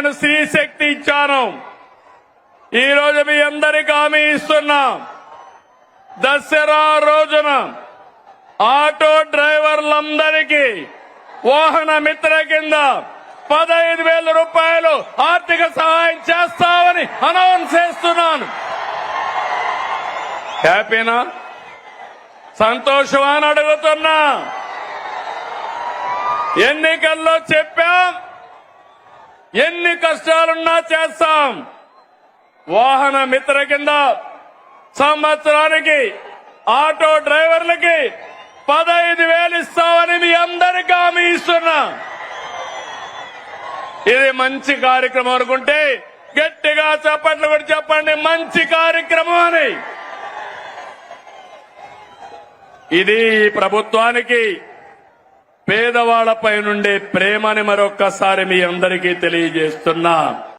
నేను స్త్రీ శక్తి ఇచ్చాను. ఈ రోజు మీ అందరికీ హామీ ఇస్తున్నా, దసరా రోజున ఆటో డ్రైవర్లందరికీ వాహన మిత్ర కింద 15,000 రూపాయలు ఆర్థిక సహాయం చేస్తామని అనౌన్స్ చేస్తున్నాను. హ్యాపీనా? సంతోషమా అని అడుగుతున్నా. ఎన్నికల్లో చెప్పాం, ఎన్ని కష్టాలున్నా చేస్తాం. వాహన మిత్ర కింద సంవత్సరానికి ఆటో డ్రైవర్లకి 15,000 ఇస్తామని మీ అందరికీ హామీ ఇస్తున్నా. ఇది మంచి కార్యక్రమం అనుకుంటే గట్టిగా చప్పట్లు కూడా చెప్పండి, మంచి కార్యక్రమం అని. ఇది ప్రభుత్వానికి పేదవాళ్లపై నుండే ప్రేమని మరొక్కసారి మీ అందరికీ తెలియజేస్తున్నా.